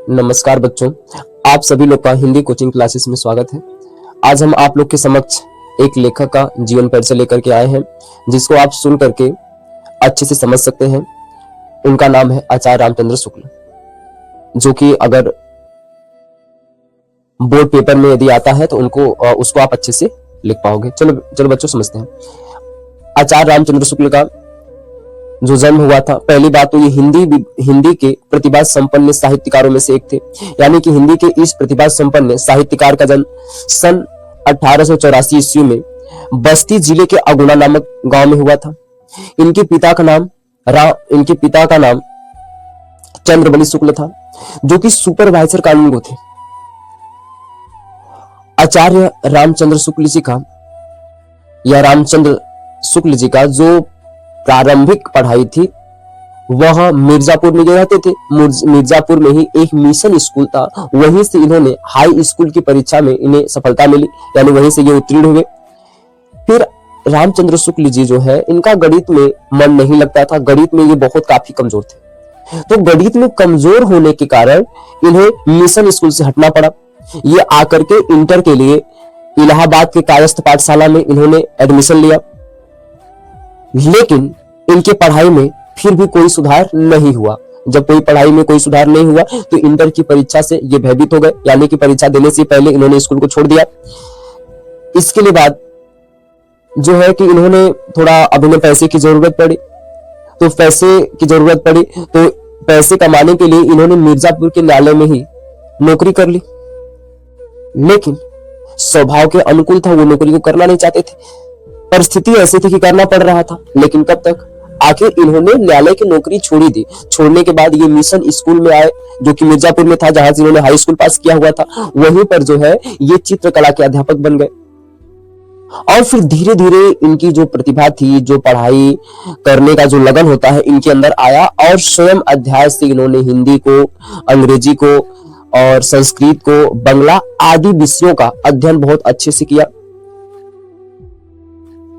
नमस्कार बच्चों, आप सभी लोग का हिंदी कोचिंग क्लासेस में स्वागत है। आज हम आप लोग के समक्ष एक लेखक का जीवन परिचय लेकर के आए हैं, जिसको आप सुन करके अच्छे से समझ सकते हैं। उनका नाम है आचार्य रामचंद्र शुक्ल, जो कि अगर बोर्ड पेपर में यदि आता है तो उसको आप अच्छे से लिख पाओगे। चलो बच्चों समझते हैं। आचार्य रामचंद्र शुक्ल का जो जन्म हुआ था, पहली बात तो ये हिंदी के प्रतिभा संपन्न साहित्यकारों में से एक थे। यानी कि हिंदी के इस प्रतिभा संपन्न साहित्यकार का जन्म सन 1884 ईस्वी में बस्ती जिले के अगुना नामक गांव में हुआ था। इनके पिता का नाम चंद्रबली शुक्ल था, जो कि सुपरवाइजर कानूनगो थे। आचार्य रामचंद्र शुक्ल जी का जो प्रारंभिक पढ़ाई थी वह मिर्जापुर में रहते थे। मिर्जापुर में ही एक मिशन स्कूल था, वहीं से इन्होंने हाई स्कूल की परीक्षा में इन्हें सफलता मिली, यानी वहीं से ये उत्तीर्ण हुए। फिर रामचंद्र शुक्ल जी जो है, इनका गणित में मन नहीं लगता था। गणित में ये बहुत काफी कमजोर थे, तो गणित में कमजोर होने के कारण इन्हें मिशन स्कूल से हटना पड़ा। ये आकर के इंटर के लिए इलाहाबाद के कायस्थ पाठशाला में इन्होंने एडमिशन लिया, लेकिन इनके पढ़ाई में फिर भी कोई सुधार नहीं हुआ। जब कोई पढ़ाई में कोई सुधार नहीं हुआ तो इंटर की परीक्षा से ये भयभीत हो गए, यानी कि परीक्षा देने से पहले इन्होंने स्कूल को छोड़ दिया। इसके लिए बाद जो है कि इन्होंने थोड़ा अब इन्हें पैसे की जरूरत पड़ी, तो पैसे कमाने के लिए इन्होंने मिर्जापुर के न्यायालय में ही नौकरी कर ली। लेकिन स्वभाव के अनुकूल था, वो नौकरी को करना नहीं चाहते थे। परिस्थिति ऐसी थी कि करना पड़ रहा था, लेकिन कब तक? आखिर इन्होंने न्यायालय की नौकरी छोड़ी दी। छोड़ने के बाद ये मिशन स्कूल में आए, जो कि मिर्जापुर में था, जहां से इन्होंने हाई स्कूल पास किया हुआ था। वहीं पर जो है ये चित्रकला के अध्यापक बन गए। और फिर धीरे धीरे इनकी जो प्रतिभा थी, जो पढ़ाई करने का जो लगन होता है, इनके अंदर आया और स्वयं अध्याय से इन्होंने हिंदी को, अंग्रेजी को और संस्कृत को, बंगला आदि विषयों का अध्ययन बहुत अच्छे से किया।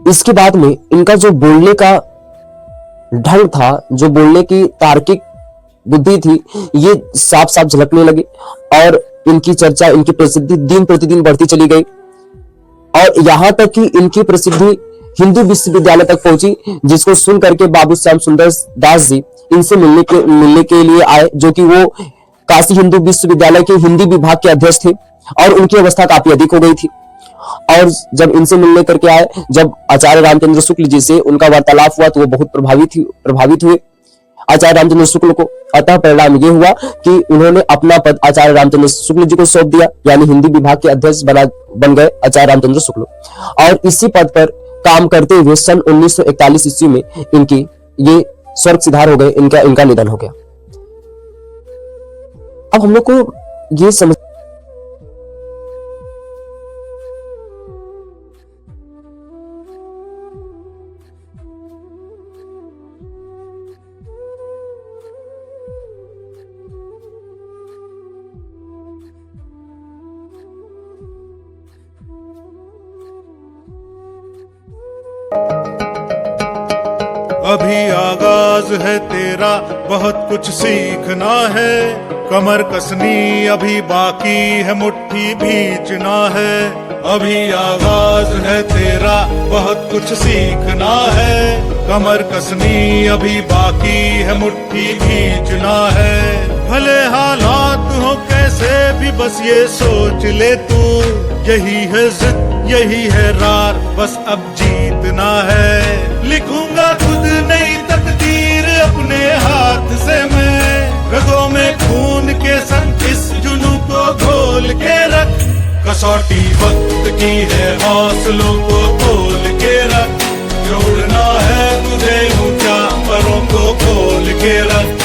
इसके बाद में इनका जो बोलने का ढंग था, जो बोलने की तार्किक बुद्धि थी, ये साफ साफ झलकने लगी और इनकी चर्चा, इनकी प्रसिद्धि दिन प्रतिदिन बढ़ती चली गई। और यहां तक कि इनकी प्रसिद्धि हिंदू विश्वविद्यालय तक पहुंची, जिसको सुन करके बाबू श्याम सुंदर दास जी इनसे मिलने के लिए आए, जो कि वो काशी हिंदू विश्वविद्यालय के हिंदी विभाग के अध्यक्ष थे और उनकी अवस्था काफी अधिक हो गई थी। और जब इनसे मिलने करके आए, जब आचार्य रामचंद्र शुक्ल जी से उनका वार्तालाप हुआ तो वो बहुत प्रभावित हुए आचार्य रामचंद्र शुक्ल को। अतः परिणाम ये हुआ कि उन्होंने अपना पद आचार्य रामचंद्र शुक्ल जी को सौंप दिया, यानी हिंदी विभाग के अध्यक्ष बन गए आचार्य रामचंद्र शुक्ल। और इसी पद पर काम करते हुए सन 1941 ईस्वी में इनकी ये स्वर्ग सिधार हो गए, इनका निधन हो गया। अब हम लोग को ये समझ अभी आगाज है तेरा, बहुत कुछ सीखना है। कमर कसनी अभी बाकी है, मुट्ठी भींचना है। अभी आगाज है तेरा, बहुत कुछ सीखना है। कमर कसनी अभी बाकी है, मुट्ठी भींचना है। भले हालात हो कैसे भी, बस ये सोच ले तू, यही है जिद, यही है रार, बस अब जीतना है। लिखूंगा खुद नई तकदीर अपने हाथ से मैं, रगों में खून के संग इस जुनू को घोल के रख। कसौटी वक्त की है, हौसलों को तोल के रख। जोड़ना है तुझे ऊंचा, परों को खोल के रख।